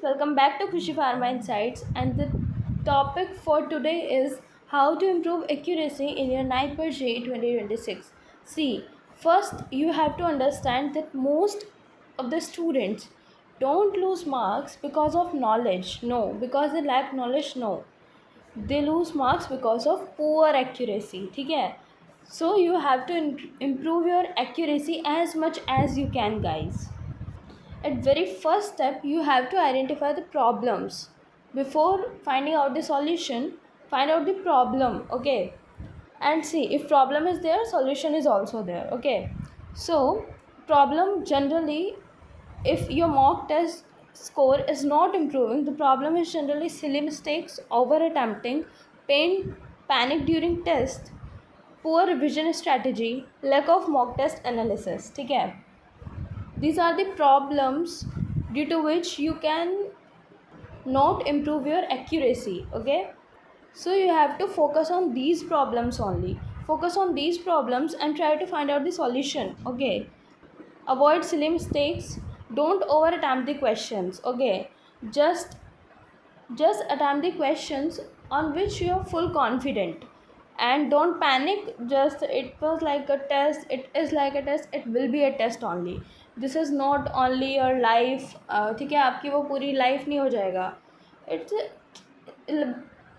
welcome back to Khushi Pharma Insights, and the topic for today is how to improve accuracy in your NIPER JEE 2026. See, first you have to understand that most of the students don't lose marks because of knowledge, no, because they lack knowledge, no. They lose marks because of poor accuracy, ठीक है? So you have to improve your accuracy as much as you can, guys. At very first step, you have to identify the problems. Before finding out the solution, find out the problem, okay? And see, if problem is there, solution is also there, okay? So problem generally, if your mock test score is not improving, the problem is generally silly mistakes, over attempting, panic during test, poor revision strategy, lack of mock test analysis, ठीक है? These are the problems due to which you can not improve your accuracy, okay? So you have to focus on these problems only. Focus on these problems and try to find out the solution, okay? Avoid silly mistakes. Don't over attempt the questions, okay? Just attempt the questions on which you are full confident, and don't panic. Just it was like a test, it is like a test, it will be a test only. This is not only your life, ठीक है? आपकी वो पूरी life नहीं हो जाएगा. It's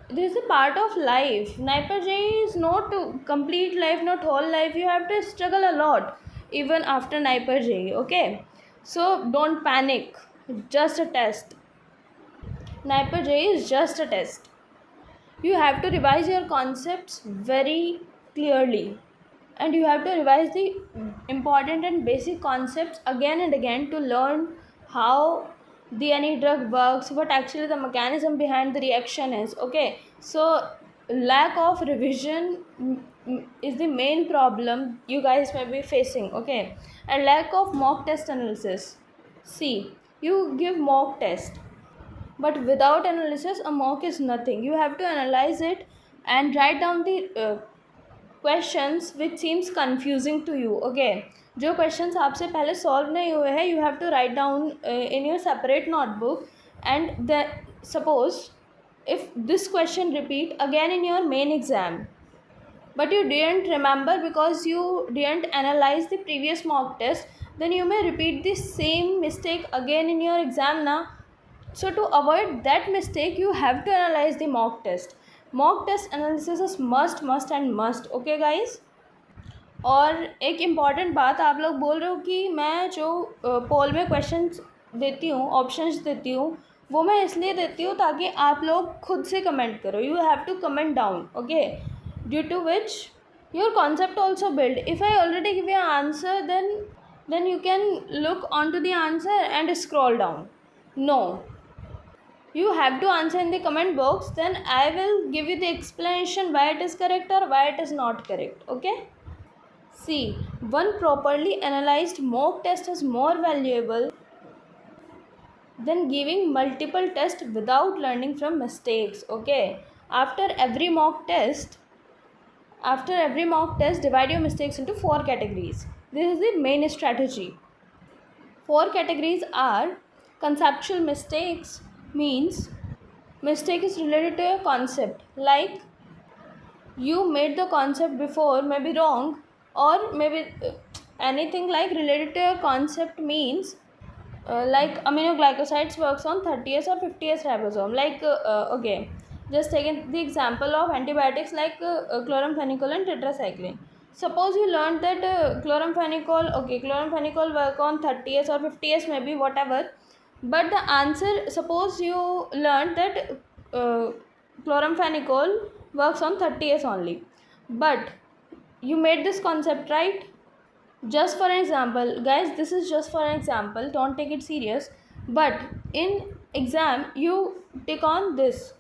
this is a part of life. NIPER JEE is not complete life, not whole life. You have to struggle a lot even after NIPER JEE, okay? So don't panic. Just a test. NIPER JEE is just a test. You have to revise your concepts very clearly, and you have to revise the important and basic concepts again and again to learn how the any drug works, what actually the mechanism behind the reaction is, okay? So lack of revision is the main problem you guys may be facing, okay? And lack of mock test analysis. See, you give mock test, but without analysis a mock is nothing. You have to analyze it and write down the questions which seems confusing to you, okay? जो questions आपसे पहले solve नहीं हुए हैं, you have to write down in your separate notebook, and then suppose if this question repeat again in your main exam, but you didn't remember because you didn't analyze the previous mock test, then you may repeat the same mistake again in your exam now. So to avoid that mistake, you have to analyze the mock test. Mock test analysis is must and must, okay guys? और एक important बात, आप लोग बोल रहे हो कि मैं जो पोल में क्वेश्चंस देती हूँ, ऑप्शंस देती हूँ, वो मैं इसलिए देती हूँ ताकि आप लोग खुद से कमेंट करो. You have to comment down, okay? Due to which your concept also build. If I already give you answer, then you can look onto the answer and scroll down. No, you have to answer in the comment box, then I will give you the explanation why it is correct or why it is not correct, okay? See, one properly analyzed mock test is more valuable than giving multiple tests without learning from mistakes, okay? After every mock test, divide your mistakes into 4 categories. This is the main strategy. 4 categories are: conceptual mistakes, means mistake is related to a concept, like you made the concept before may be wrong, or maybe anything like related to a concept means like aminoglycosides works on 30S or 50S ribosome, like okay, just taking the example of antibiotics like chloramphenicol and tetracycline. Suppose you learned that chloramphenicol work on 30S or 50S, maybe whatever, but the answer, suppose you learned that chloramphenicol works on 30S only, but you made this concept, right? Just for an example, guys, this is just for an example, don't take it serious, but in exam you take on this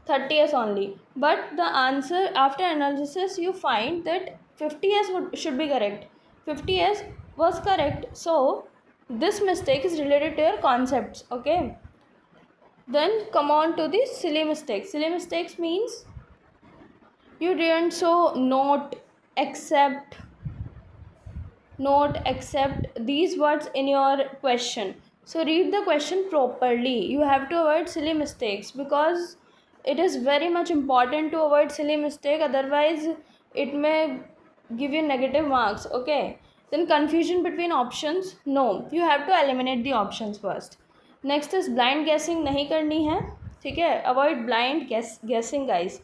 30S only, but the answer after analysis you find that 50S should be correct, 50S was correct. So this mistake is related to your concepts, okay? Then come on to the silly mistakes. Silly mistakes means you didn't note accept these words in your question. So read the question properly. You have to avoid silly mistakes because it is very much important to avoid silly mistake, otherwise it may give you negative marks. Okay, then confusion between options, no, you have to eliminate the options first. Next is blind guessing नहीं करनी है, ठीक है, avoid blind guessing guys.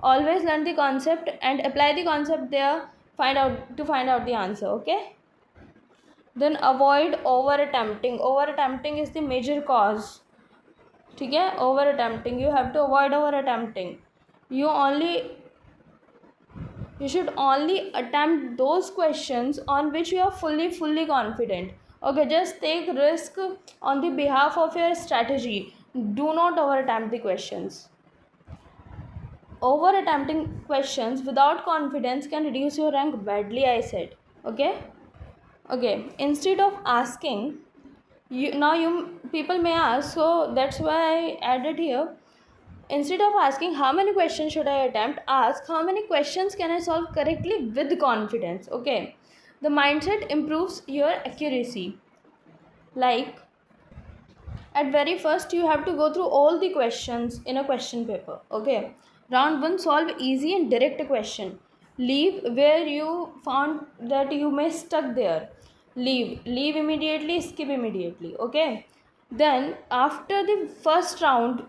Always learn the concept and apply the concept there, find out the answer. Okay, then avoid over attempting. Over attempting is the major cause, ठीक है, over attempting, you have to avoid over attempting. You should only attempt those questions on which you are fully confident. Okay, just take risk on the behalf of your strategy. Do not over attempt the questions. Over attempting questions without confidence can reduce your rank badly, I said. Okay, instead of asking, you people may ask, so that's why I added here. Instead of asking how many questions should I attempt, ask how many questions can I solve correctly with confidence. Okay, the mindset improves your accuracy. Like, at very first you have to go through all the questions in a question paper. Okay, round 1, solve easy and direct question. Leave where you found that you may stuck there. Leave immediately, skip immediately. Okay, then after the first round,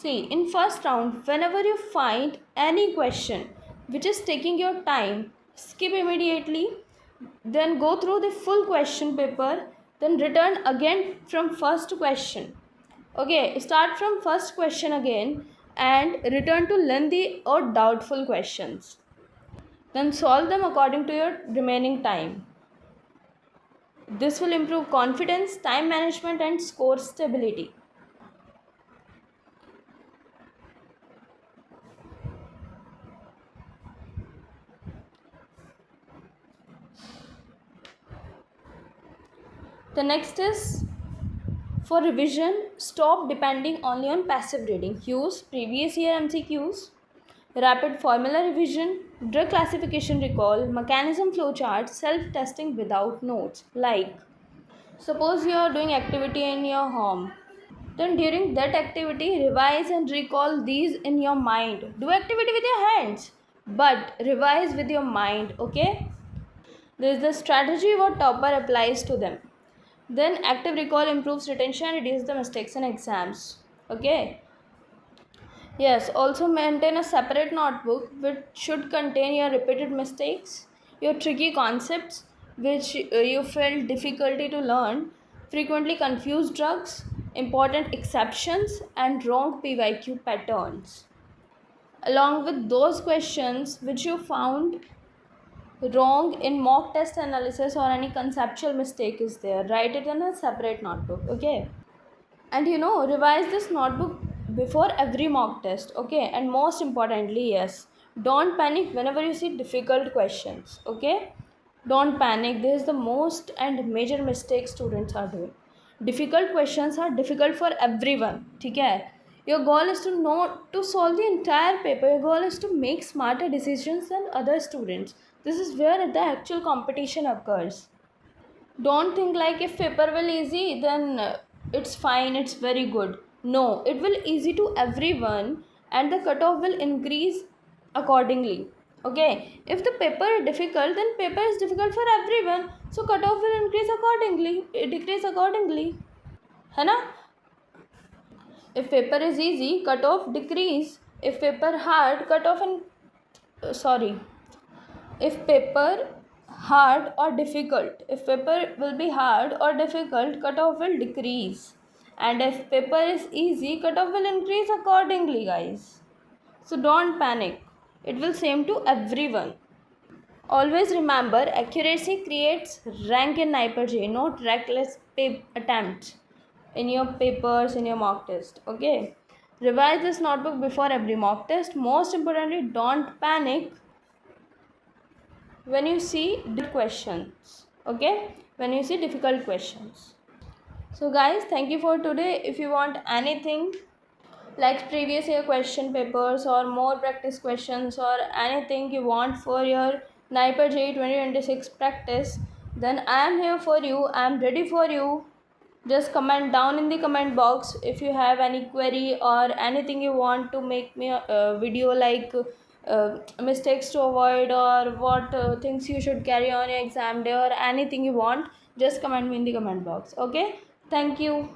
in first round, whenever you find any question which is taking your time, skip immediately. Then go through the full question paper, then return again from first question. Okay, start from first question again and return to lengthy or doubtful questions, then solve them according to your remaining time. This will improve confidence, time management and score stability. The next is, for revision, stop depending only on passive reading. Use previous year MCQs, rapid formula revision, drug classification recall, mechanism flowchart, self-testing without notes. Like, suppose you are doing activity in your home. Then during that activity, revise and recall these in your mind. Do activity with your hands, but revise with your mind. Okay? This is the strategy what topper applies to them. Then active recall improves retention and reduces the mistakes in exams. Okay. Yes, also maintain a separate notebook which should contain your repeated mistakes, your tricky concepts which you felt difficulty to learn, frequently confused drugs, important exceptions, and wrong PYQ patterns. Along with those questions which you found wrong in mock test analysis or any conceptual mistake is there, write it in a separate notebook. Okay, and revise this notebook before every mock test. Okay, and most importantly, yes, don't panic whenever you see difficult questions. Okay, don't panic. This is the most and major mistake students are doing. Difficult questions are difficult for everyone. Okay, your goal is to solve the entire paper. Your goal is to make smarter decisions than other students. This is where the actual competition occurs. Don't think like if paper will easy then it's fine, it's very good. No, it will easy to everyone and the cutoff will increase accordingly. Okay, if the paper is difficult, then paper is difficult for everyone, so cutoff will decrease accordingly, है ना? If paper is easy, cutoff decrease. If paper hard, cutoff and sorry, if paper hard or difficult, if paper will be hard or difficult, cutoff will decrease, and if paper is easy, cutoff will increase accordingly, guys. So don't panic, it will same to everyone. Always remember, accuracy creates rank in Niper J, not reckless attempts in your papers, in your mock test. Okay, revise this notebook before every mock test. Most importantly, don't panic when you see questions. Okay, when you see difficult questions. So guys, thank you for today. If you want anything like previous year question papers or more practice questions or anything you want for your NIPER JEE 2026 practice, then I am here for you. I am ready for you. Just comment down in the comment box if you have any query or anything you want to make me a video, like mistakes to avoid, or what things you should carry on your exam day, or anything you want. Just comment me in the comment box. Okay, thank you.